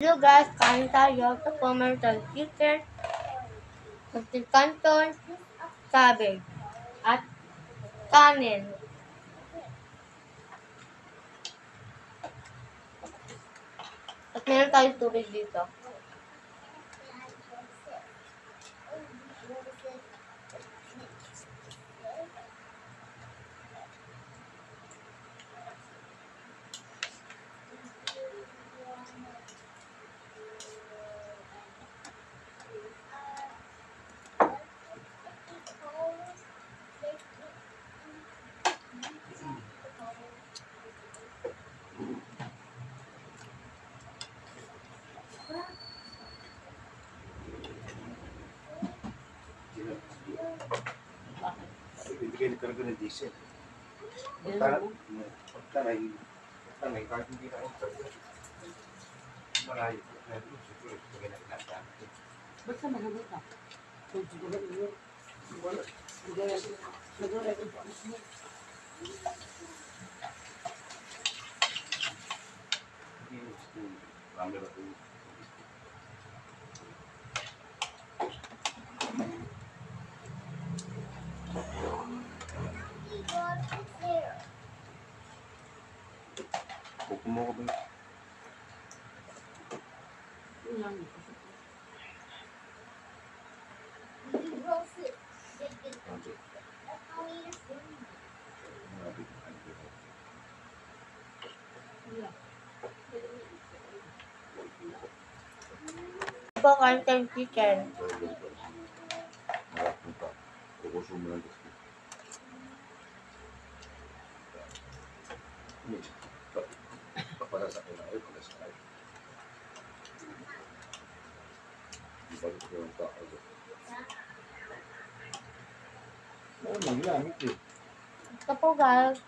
Hello guys, kain tayo. Ito po, meron tayong chicken, kunting canton, cabbage, at kanin. At meron tayong tubig dito. Ibigay na talaga ng diesel. Pagtanay, kahit hindi na ako malayo. Siguro, ibigay na ginagawa. Basta magagot ka. Kung siguro yun, wala. Siguro yung paalis mo. Camera ko. Kukumo ko ba yun? Yun lang. Ito po, kain tayong chicken. Marap mo pa. Kukuso mo lang gusto. Para sa akin na ay para sa akin. Ibalik ko yung tao. Ano, langit eh. Ito po guys,